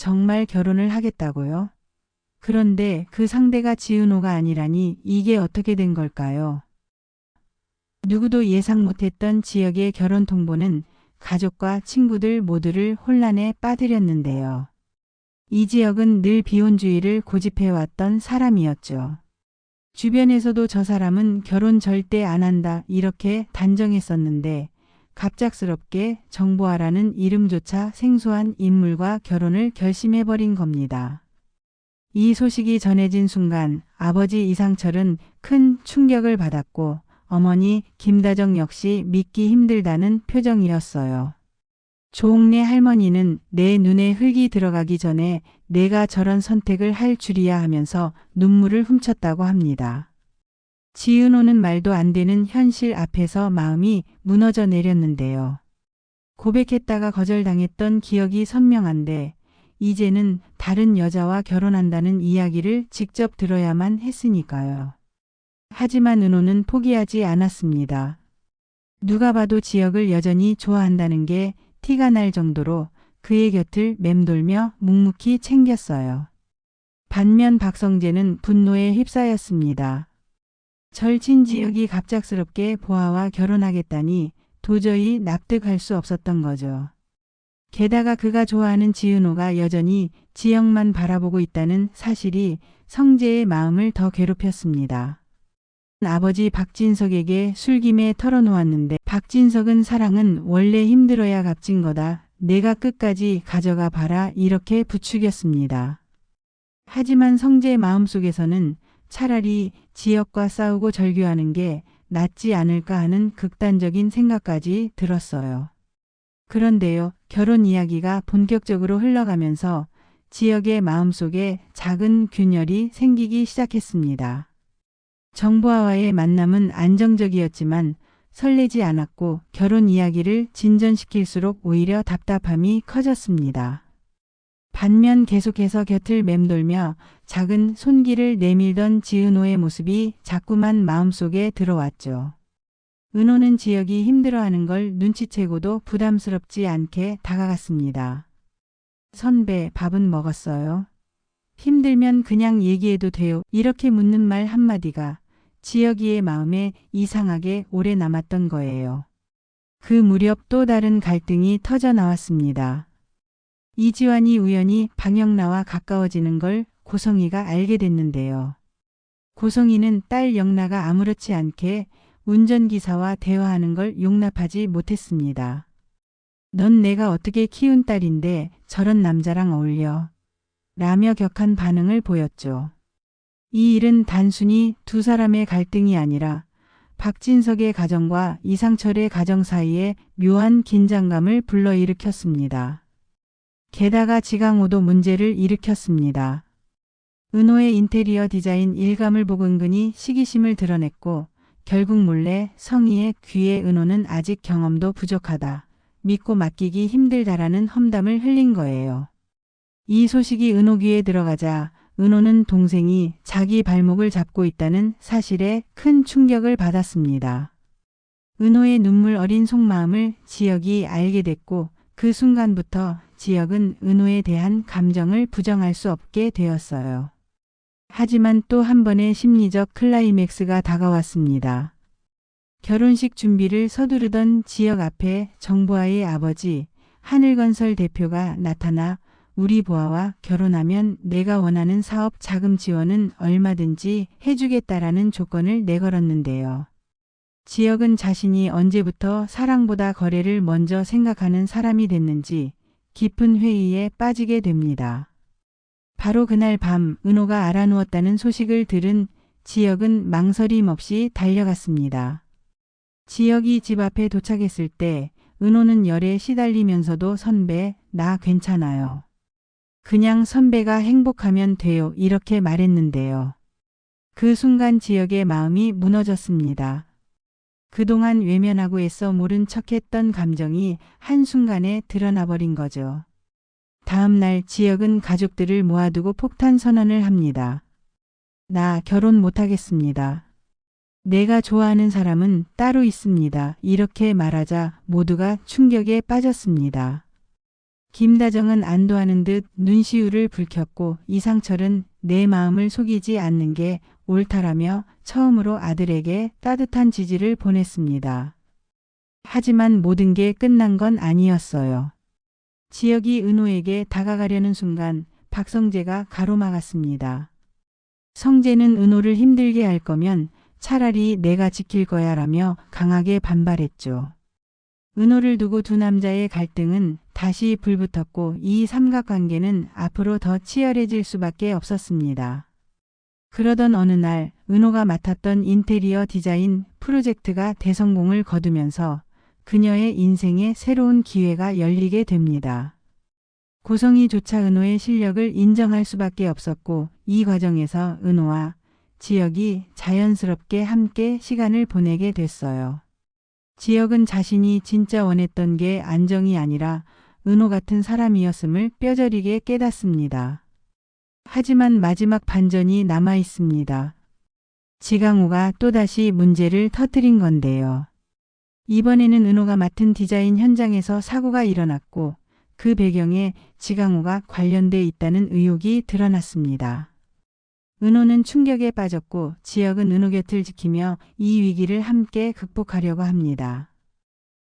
정말 결혼을 하겠다고요? 그런데 그 상대가 지은호가 아니라니 이게 어떻게 된 걸까요? 누구도 예상 못했던 지혁의 결혼 통보는 가족과 친구들 모두를 혼란에 빠뜨렸는데요. 이지혁은 늘 비혼주의를 고집해왔던 사람이었죠. 주변에서도 저 사람은 결혼 절대 안 한다 이렇게 단정했었는데 갑작스럽게 정보아라는 이름조차 생소한 인물과 결혼을 결심해버린 겁니다. 이 소식이 전해진 순간 아버지 이상철은 큰 충격을 받았고 어머니 김다정 역시 믿기 힘들다는 표정이었어요. 조옥래 할머니는 내 눈에 흙이 들어가기 전에 내가 저런 선택을 할 줄이야 하면서 눈물을 훔쳤다고 합니다. 지은호는 말도 안 되는 현실 앞에서 마음이 무너져 내렸는데요. 고백했다가 거절당했던 기억이 선명한데 이제는 다른 여자와 결혼한다는 이야기를 직접 들어야만 했으니까요. 하지만 은호는 포기하지 않았습니다. 누가 봐도 지혁을 여전히 좋아한다는 게 티가 날 정도로 그의 곁을 맴돌며 묵묵히 챙겼어요. 반면 박성재는 분노에 휩싸였습니다. 절친 지혁이 갑작스럽게 보아와 결혼하겠다니 도저히 납득할 수 없었던 거죠. 게다가 그가 좋아하는 지은호가 여전히 지혁만 바라보고 있다는 사실이 성재의 마음을 더 괴롭혔습니다. 아버지 박진석에게 술김에 털어놓았는데 박진석은 사랑은 원래 힘들어야 값진 거다. 내가 끝까지 가져가 봐라 이렇게 부추겼습니다. 하지만 성재의 마음속에서는 차라리 지혁과 싸우고 절교하는 게 낫지 않을까 하는 극단적인 생각까지 들었어요. 그런데요, 결혼 이야기가 본격적으로 흘러가면서 지혁의 마음속에 작은 균열이 생기기 시작했습니다. 정보아와의 만남은 안정적이었지만 설레지 않았고 결혼 이야기를 진전시킬수록 오히려 답답함이 커졌습니다. 반면 계속해서 곁을 맴돌며 작은 손길을 내밀던 지은호의 모습이 자꾸만 마음속에 들어왔죠. 은호는 지혁이 힘들어하는 걸 눈치채고도 부담스럽지 않게 다가갔습니다. 선배, 밥은 먹었어요? 힘들면 그냥 얘기해도 돼요. 이렇게 묻는 말 한마디가 지혁이의 마음에 이상하게 오래 남았던 거예요. 그 무렵 또 다른 갈등이 터져 나왔습니다. 이지환이 우연히 방영나와 가까워지는 걸 고성이가 알게 됐는데요. 고성이는 딸 영나가 아무렇지 않게 운전기사와 대화하는 걸 용납하지 못했습니다. 넌 내가 어떻게 키운 딸인데 저런 남자랑 어울려? 라며 격한 반응을 보였죠. 이 일은 단순히 두 사람의 갈등이 아니라 박진석의 가정과 이상철의 가정 사이에 묘한 긴장감을 불러일으켰습니다. 게다가 지강호도 문제를 일으켰습니다. 은호의 인테리어 디자인 일감을 보고 은근히 시기심을 드러냈고 결국 몰래 성희의 귀에 은호는 아직 경험도 부족하다. 믿고 맡기기 힘들다라는 험담을 흘린 거예요. 이 소식이 은호 귀에 들어가자 은호는 동생이 자기 발목을 잡고 있다는 사실에 큰 충격을 받았습니다. 은호의 눈물 어린 속마음을 지혁이 알게 됐고 그 순간부터 지혁은 은호에 대한 감정을 부정할 수 없게 되었어요. 하지만 또 한 번의 심리적 클라이맥스가 다가왔습니다. 결혼식 준비를 서두르던 지혁 앞에 정보아의 아버지 하늘건설 대표가 나타나 우리 보아와 결혼하면 내가 원하는 사업 자금 지원은 얼마든지 해주겠다라는 조건을 내걸었는데요. 지혁은 자신이 언제부터 사랑보다 거래를 먼저 생각하는 사람이 됐는지 깊은 회의에 빠지게 됩니다. 바로 그날 밤 은호가 알아누웠다는 소식을 들은 지혁은 망설임 없이 달려갔습니다. 지혁이 집 앞에 도착했을 때 은호는 열에 시달리면서도 선배, 나 괜찮아요. 그냥 선배가 행복하면 돼요. 이렇게 말했는데요. 그 순간 지혁의 마음이 무너졌습니다. 그동안 외면하고 애써 모른 척했던 감정이 한순간에 드러나버린 거죠. 다음 날 지혁은 가족들을 모아두고 폭탄 선언을 합니다. 나 결혼 못하겠습니다. 내가 좋아하는 사람은 따로 있습니다. 이렇게 말하자 모두가 충격에 빠졌습니다. 김다정은 안도하는 듯 눈시울을 붉혔고 이상철은 내 마음을 속이지 않는 게 옳다라며 처음으로 아들에게 따뜻한 지지를 보냈습니다. 하지만 모든 게 끝난 건 아니었어요. 지혁이 은호에게 다가가려는 순간 박성재가 가로막았습니다. 성재는 은호를 힘들게 할 거면 차라리 내가 지킬 거야 라며 강하게 반발했죠. 은호를 두고 두 남자의 갈등은 다시 불붙었고 이 삼각관계는 앞으로 더 치열해질 수밖에 없었습니다. 그러던 어느 날 은호가 맡았던 인테리어 디자인 프로젝트가 대성공을 거두면서 그녀의 인생에 새로운 기회가 열리게 됩니다. 고성이조차 은호의 실력을 인정할 수밖에 없었고 이 과정에서 은호와 지혁이 자연스럽게 함께 시간을 보내게 됐어요. 지혁은 자신이 진짜 원했던 게 안정이 아니라 은호 같은 사람이었음을 뼈저리게 깨닫습니다. 하지만 마지막 반전이 남아 있습니다. 지강호가 또다시 문제를 터뜨린 건데요. 이번에는 은호가 맡은 디자인 현장에서 사고가 일어났고 그 배경에 지강호가 관련돼 있다는 의혹이 드러났습니다. 은호는 충격에 빠졌고 지혁은 은호 곁을 지키며 이 위기를 함께 극복하려고 합니다.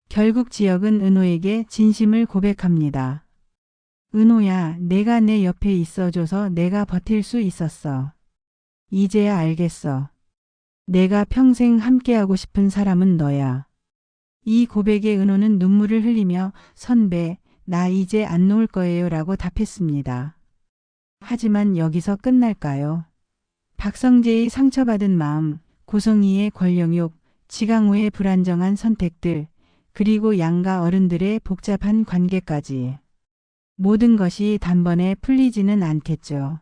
결국 지혁은 은호에게 진심을 고백합니다. 은호야, 내가 내 옆에 있어줘서 내가 버틸 수 있었어. 이제야 알겠어. 내가 평생 함께하고 싶은 사람은 너야. 이 고백에 은호는 눈물을 흘리며 선배, 나 이제 안 놓을 거예요 라고 답했습니다. 하지만 여기서 끝날까요? 박성재의 상처받은 마음, 고성희의 권력욕, 지강호의 불안정한 선택들, 그리고 양가 어른들의 복잡한 관계까지. 모든 것이 단번에 풀리지는 않겠죠.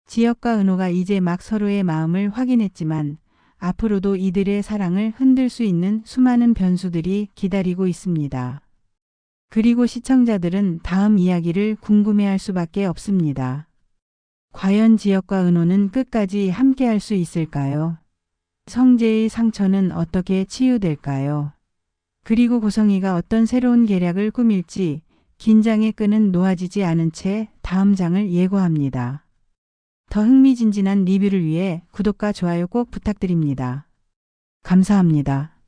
지혁과 은호가 이제 막 서로의 마음을 확인했지만 앞으로도 이들의 사랑을 흔들 수 있는 수많은 변수들이 기다리고 있습니다. 그리고 시청자들은 다음 이야기를 궁금해할 수밖에 없습니다. 과연 지혁과 은호는 끝까지 함께할 수 있을까요? 성재의 상처는 어떻게 치유될까요? 그리고 고성희가 어떤 새로운 계략을 꾸밀지 긴장의 끈은 놓아지지 않은 채 다음 장을 예고합니다. 더 흥미진진한 리뷰를 위해 구독과 좋아요 꼭 부탁드립니다. 감사합니다.